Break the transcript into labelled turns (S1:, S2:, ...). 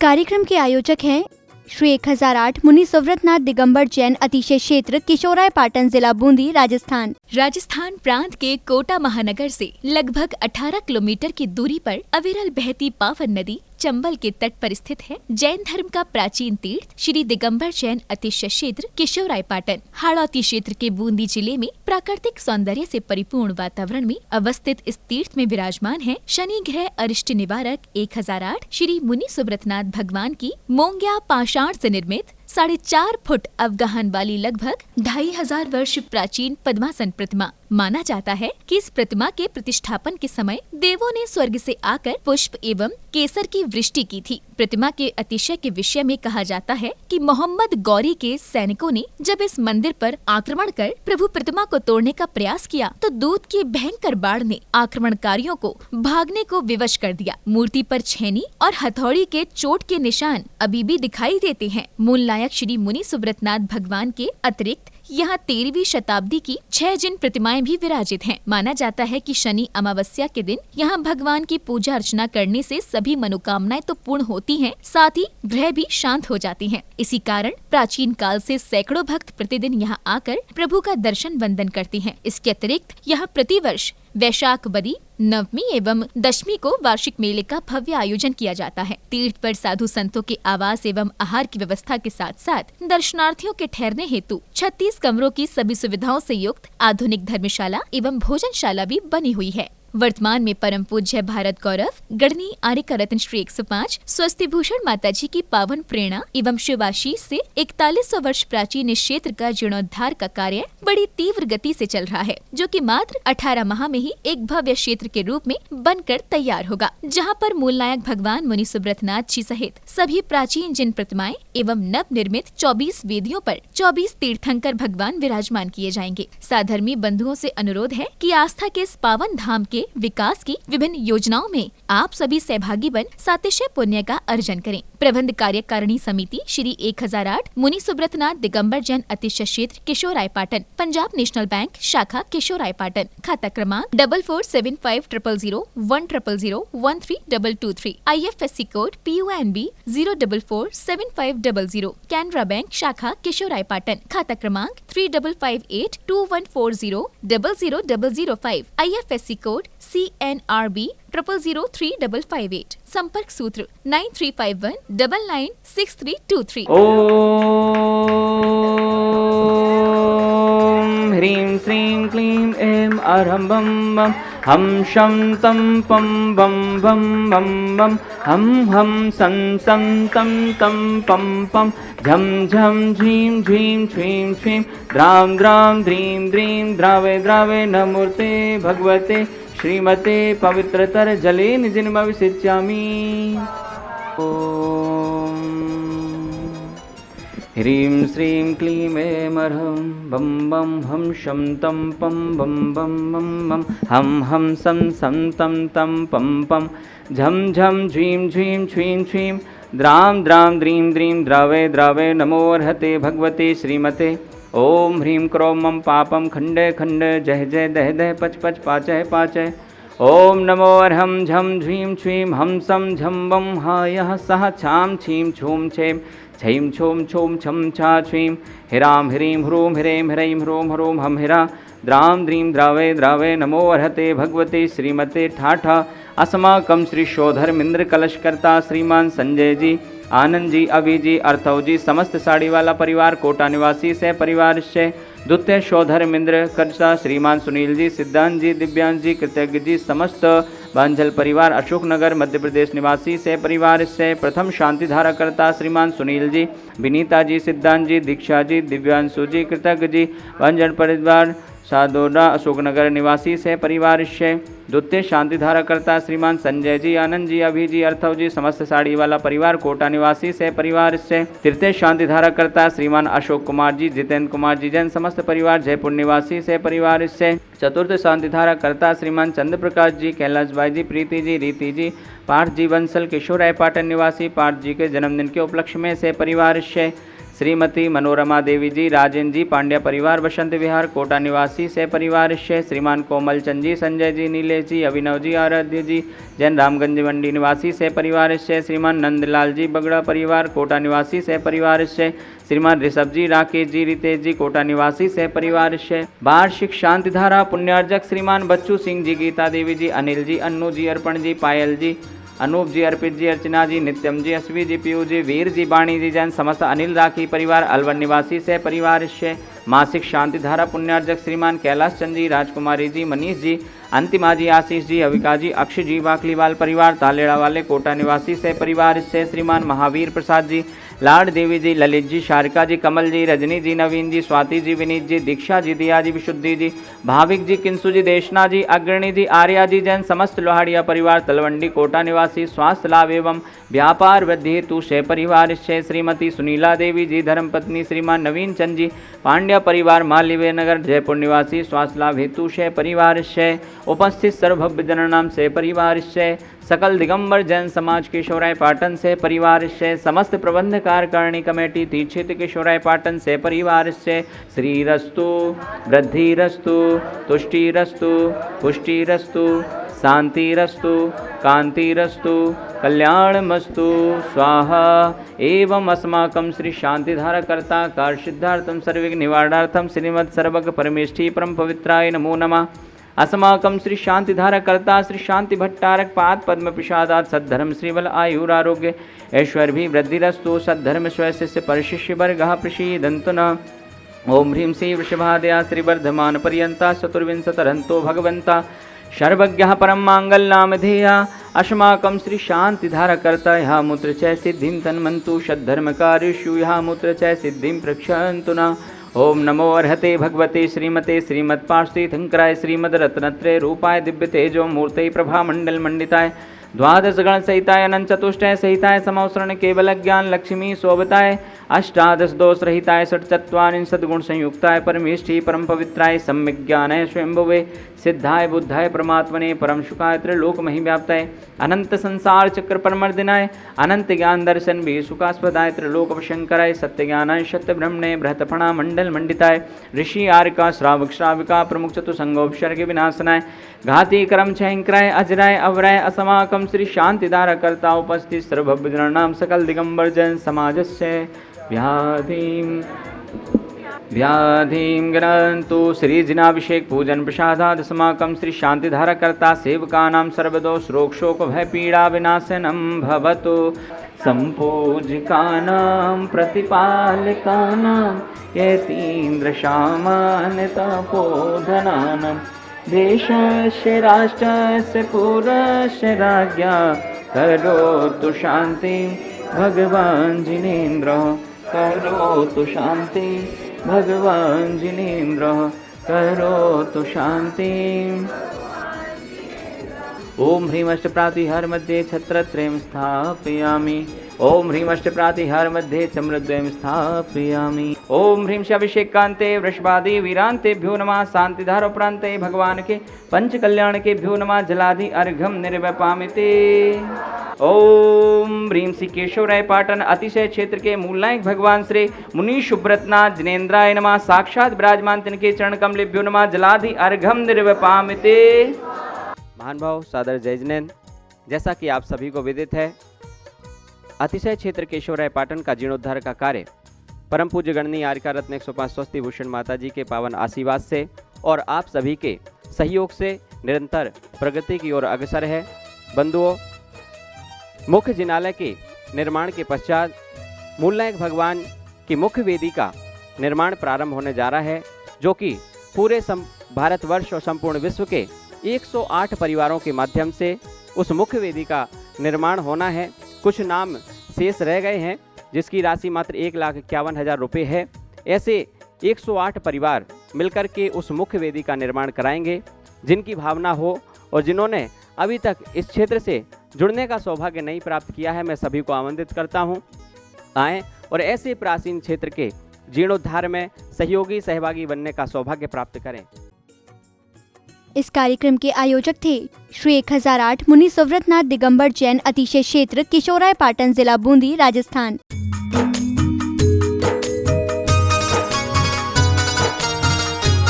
S1: कार्यक्रम के आयोजक हैं श्री 1008 मुनि सुव्रतनाथ दिगंबर जैन अतिशय क्षेत्र किशोराय पाटन जिला बूंदी राजस्थान।
S2: राजस्थान प्रांत के कोटा महानगर से लगभग 18 किलोमीटर की दूरी पर अविरल बहती पावन नदी चंबल के तट पर स्थित है। जैन धर्म का प्राचीन तीर्थ श्री दिगंबर जैन अतिशय क्षेत्र किशोराय पाटन हाड़ौती क्षेत्र के बूंदी जिले में प्राकृतिक सौंदर्य से परिपूर्ण वातावरण में अवस्थित इस तीर्थ में विराजमान है शनि ग्रह अरिष्ट निवारक 1008 श्री मुनि सुव्रतनाथ भगवान की मोंग्या पाषाण से निर्मित 4.5 फुट अवगाहन वाली लगभग 2500 वर्ष प्राचीन पद्मासन प्रतिमा। माना जाता है कि इस प्रतिमा के प्रतिष्ठापन के समय देवों ने स्वर्ग से आकर पुष्प एवं केसर की वृष्टि की थी। प्रतिमा के अतिशय के विषय में कहा जाता है कि मोहम्मद गौरी के सैनिकों ने जब इस मंदिर पर आक्रमण कर प्रभु प्रतिमा को तोड़ने का प्रयास किया तो दूत की भयंकर बाढ़ ने आक्रमणकारियों को भागने को विवश कर दिया। मूर्ति पर छेनी और हथौड़ी के चोट के निशान अभी भी दिखाई देते हैं। मूल नायक श्री मुनि सुव्रतनाथ भगवान के अतिरिक्त यहाँ 13वीं शताब्दी की 6 जिन प्रतिमाएं भी विराजित हैं। माना जाता है कि शनि अमावस्या के दिन यहाँ भगवान की पूजा अर्चना करने से सभी मनोकामनाएं तो पूर्ण होती हैं, साथ ही ग्रह भी शांत हो जाती हैं। इसी कारण प्राचीन काल से सैकड़ों भक्त प्रतिदिन यहाँ आकर प्रभु का दर्शन वंदन करते हैं। इसके अतिरिक्त यहाँ प्रतिवर्ष वैशाख बदी नवमी एवं दशमी को वार्षिक मेले का भव्य आयोजन किया जाता है। तीर्थ पर साधु संतों के आवास एवं आहार की व्यवस्था के साथ साथ दर्शनार्थियों के ठहरने हेतु 36 कमरों की सभी सुविधाओं से युक्त आधुनिक धर्मशाला एवं भोजनशाला भी बनी हुई है। वर्तमान में परम पूज्य भारत गौरव गढ़नी आर्य रत्न श्री 105 स्वस्ति भूषण माता जी की पावन प्रेरणा एवं शिवाशीष से 4100 वर्ष प्राचीन इस क्षेत्र का जीर्णोद्धार का कार्य बड़ी तीव्र गति से चल रहा है, जो कि मात्र 18 माह में ही एक भव्य क्षेत्र के रूप में बनकर तैयार होगा, जहां पर मूल नायक भगवान मुनि सुव्रतनाथ जी सहित सभी प्राचीन जिन प्रतिमाएं एवं नव निर्मित 24 वेदियों पर 24 तीर्थंकर भगवान विराजमान किए जाएंगे। साधर्मी बंधुओं से अनुरोध है कि आस्था के इस पावन धाम के विकास की विभिन्न योजनाओं में आप सभी सहभागी बन सातिशय पुण्य का अर्जन करें। प्रबंध कार्यकारिणी समिति श्री 1008 मुनि सुव्रतनाथ दिगंबर जैन अतिशय क्षेत्र किशोराय पाटन, पंजाब नेशनल बैंक शाखा किशोराय पाटन, खाता क्रमांक 4475001000132223, IFSC code PUNB 0447500, Canara bank शाखा किशोराय पाटन, खाता क्रमांक 358214000005, IFSC कोड CNRB 000358, संपर्क सूत्र 9351996323।
S3: ओम ह्रीं श्रीं क्लीं ऐं अरहं बम बम हम शं तं पं बम बम बम बम हम सन तं तं पं पं झं झं झीं झीं छ्वीं छ्वीं द्रां द्रां द्रीं द्रीं द्रावे द्रावे नमोर्ते भगवते श्रीमते पवित्रतर जले निजिनमविसिच्यामि। ओम ह्रीं श्रीं क्लीं ऐं अरहं बम बम हम शं तं पं बम बम बम बम हम सन तं तं पं पं झं झं झीं झीं छ्वीं छ्वीं द्रां द्रां द्रीं द्रीं द्रावे द्रावे नमोर्हते भगवते श्रीमते। ओम ह्रीं क्रों मम पापम खंडे खंडे जय जय दह दह पच पच पाचय पाचय। ओम नमो अर्हं झं झ्वीं छ्वीं हम सम झं बम हा यः सः छां छीं छूं छें छईं छूं छूं छं छा छ्वीं हिरां ह्रीं ह्रूं ह्रीं ह्रैं ह्रूं ह्रूं हम हिरा द्रां द्रीं द्रावे द्रावे नमो अर्हते भगवते श्रीमते ठाठा। अस्माकं श्री शोधर्मेंद्र कलशकर्ता श्रीमान संजय जी, आनंद जी, अभि जी, अर्थव जी, समस्त साड़ीवाला परिवार, कोटा निवासी सह परिवार से द्वितीय शोधर्मेंद्र कर्ता श्रीमान सुनील जी, सिद्धांत जी, दिव्यांश जी, कृतज्ञ जी, समस्त बांझल परिवार, अशोकनगर मध्य प्रदेश निवासी सह परिवार से प्रथम शांति धारा करता श्रीमान सुनील जी, विनीता जी, सिद्धांत जी, दीक्षा जी, दिव्यांशु जी, कृतज्ञ जी, बांझल परिवार सादोडा अशोकनगर निवासी से परिवार से द्वितीय शांति धारा करता श्रीमान संजय जी, आनंद जी, अभि जी, अर्थव जी, समस्त साड़ी वाला परिवार, कोटा निवासी से परिवार से तृतीय शांति धारा करता श्रीमान अशोक कुमार जी, जितेंद्र कुमार जी जैन समस्त परिवार, जयपुर निवासी से परिवार से चतुर्थ शांति धारा करता श्रीमान चंद्र प्रकाश जी, कैलाश भाई जी, प्रीति जी, रीति जी, पार्थ जी बंसल, किशोराय पाटन निवासी, पार्थ जी के जन्मदिन के उपलक्ष्य में से परिवार से श्रीमती मनोरमा देवी जी, राजेंद्र जी, पांड्या परिवार, बसंत विहार, कोटा निवासी से परिवार से श्रीमान कोमल चंद जी, संजय जी, नीलेश जी, अभिनव जी, आराध्य जी, जैन रामगंज मंडी निवासी से परिवार से श्रीमान नंदलाल जी, बगड़ा परिवार, कोटा निवासी से परिवार से श्रीमान ऋषभ जी, राकेश जी, रितेश जी, कोटा निवासी से परिवार से वार्षिक शांति धारा पुण्यार्जक श्रीमान बच्चू सिंह जी, गीता देवी जी, अनिल जी, अन्नू जी, अर्पण जी, पायल जी, अनूप जी, अर्पित जी, अर्चना जी, नित्यम जी, अश्वी जी, पीयू जी, वीर जी, वाणी जी, जैन समस्त अनिल राखी परिवार, अलवर निवासी से परिवार से मासिक शांति धारा पुण्यार्जक श्रीमान कैलाश चंद जी, राजकुमारी जी, मनीष जी, अंतिमा जी, आशीष जी, अविका जी, अक्षय जी, वाकलीवाल परिवार, तालेड़ा वाले, कोटा निवासी से परिवार से श्रीमान महावीर प्रसाद जी, लाड देवी जी, ललित जी, शारिका जी, कमल जी, रजनी जी, नवीन जी, स्वाति जी, विनीत जी, दीक्षा जी, दिया जी, विशुद्धि जी, भाविक जी, किंसु जी, देशना जी, अग्रणी जी, आर्या जी, जैन समस्त लोहाड़िया परिवार, तलवंडी, कोटा निवासी स्वास्थ्य लाभ एवं व्यापार वृद्धि हेतु से परिवार से श्रीमती सुनीला देवी जी, धर्मपत्नी श्रीमान नवीन चंद जी, पांड्या परिवार, मालवीय नगर, जयपुर निवासी स्वास्थ्य लाभ हेतु से परिवार से उपस्थित सर्वभव्य जननाम से परिवार से सकल दिगंबर जैन समाज किशोराय पाटन से परिवार से समस्त प्रबंध कार्यकारिणी कमेटी तीक्षित किशोराय पाटन से परिवार से श्रीरस्तु, वृद्धिरस्तु, तुष्टिरस्तु, पुष्टिरस्तु, शांतिरस्तु, कांतिरस्तु, कल्याणमस्तु स्वाहा। एवं अस्माकं श्री शांतिधारा कर्ता कार्य सर्वविघ्न निवारणार्थम श्रीमद् सर्वज्ञ परमेष्ठी परम पवित्राय नमो नमः। अस्माकं श्री शांतिधारा कर्ता श्री शांति भट्टारक पाद पद्म प्रसादात सद्धर्म श्रीबल आयुरारोग्य ऐश्वर्य वृद्धिरस्तु। सद्धर्म स्वशिष्य परशिष्य वर्गः प्रसीदन्तु न। ओम ह्रीं श्री वृषभादया श्रीवर्धमान पर्यंता चतुर्विंशतरन्तो भगवन्ता सर्वज्ञः परम मांगल्यनामधेया। अस्माकं श्री शांतिधारा कर्ता यः मूत्र च सिद्धिं तन्मन्तु सद्धर्मकार्येषु यः मूत्र च सिद्धिं प्रक्षन्तु न। ओम नमो अर्हते भगवते श्रीमते श्रीमत्पार्श्वतीर्थंकराय श्रीमद्रत्नत्रय रूपाय दिव्य तेजो मूर्ते प्रभा मंडल मंडिताय द्वादश गण सहिताय अनंत चतुष्टय सहिताय समवसरण केवल ज्ञान लक्ष्मी शोभताय अष्टादश दोष रहिताय षट्चत्वारिंशत् गुण संयुक्ताय परमेष्ठी परम पवित्राय सम्यक ज्ञानाय स्वयंभुवे सिद्धाय बुद्धाय परमात्मने परम सुखाय त्रिलोक महिव्याप्ताय अनंत संसार चक्र परमर्दिनाय अनंत ज्ञान दर्शन भी सुखास्पदाय त्रिलोक शंकराय सत्य ज्ञानाय सत्य ब्रह्मणे बृहतफणा मंडल मंडिताय ऋषि आर्का श्रावक श्राविका प्रमुख चतुसंगोपसर्ग विनाशनाय घाती कर्म छयंकराय अजराय अवराय अस्माकं श्री शांतिधारा कर्ता उपस्थित सर्वभव्य जनानां सकल दिगंबर जैन समाजस्य व्याधिं गणन्तु। श्री जिनाभिषेक पूजन प्रसादाद अस्माकं श्री शांतिधारा कर्ता सेवकानां सर्वदोष रोग शोक भय पीड़ा विनाशनं भवतु। संपूजिकानां प्रतिपालकानां यतीन्द्र सामान्य तपोधनानां देशस्य राष्ट्रस्य पुरस्य राज्ञा करोतु शांति भगवान् जिनेन्द्रः करोतु शांति भगवान् जिनेन्द्रः करोतु शांति। ओम ह्रीं अष्टप्रातिहार मध्ये छत्रत्रयं स्थापयामि। ओम ह्रीं अष्टप्रातिहार मध्ये चम्रद्वयं स्थापयामि। ओम ह्रीं अभिषेकान्ते वृषभादि वीरान्तेभ्यो नमः। शांतिधारोपरान्ते भगवान के पंच कल्याण केभ्यो नमः। जलादि अर्घ्यं निर्वपामिते। ओम ह्रीं श्री केशवराय पाटन अतिशय क्षेत्र के मूल नायक भगवान श्री मुनि सुब्रतनाथ जिनेन्द्राय नमः। साक्षात विराजमान तिनके चरण कमलेभ्यो नमः। जलादि अर्घ्यं निर्वपामिते। महानुभाव सादर जय जिनेन्द्र। जैसा कि आप सभी को विदित है, अतिशय क्षेत्र केशवराय पाटन का जीर्णोद्धार का कार्य परम पूज्य गणनीय आर्का रत्न 105 स्वस्ति भूषण माता जी के पावन आशीर्वाद से और आप सभी के सहयोग से निरंतर प्रगति की ओर अग्रसर है। बंधुओं, मुख्य जिनालय के निर्माण के पश्चात मूल नायक भगवान की मुख्य वेदी का निर्माण प्रारंभ होने जा रहा है, जो कि पूरे भारतवर्ष और संपूर्ण विश्व के 108 परिवारों के माध्यम से उस मुख्य वेदी का निर्माण होना है। कुछ नाम शेष रह गए हैं, जिसकी राशि मात्र 1,51,000 रुपये है। ऐसे 108 परिवार मिलकर के उस मुख्य वेदी का निर्माण कराएंगे। जिनकी भावना हो और जिन्होंने अभी तक इस क्षेत्र से जुड़ने का सौभाग्य नहीं प्राप्त किया है, मैं सभी को आमंत्रित करता हूं, आएँ और ऐसे प्राचीन क्षेत्र के जीर्णोद्धार में सहभागी बनने का सौभाग्य प्राप्त करें।
S1: इस कार्यक्रम के आयोजक थे श्री 1008 मुनि सुव्रतनाथ दिगंबर जैन अतिशय क्षेत्र किशोराय पाटन जिला बूंदी राजस्थान।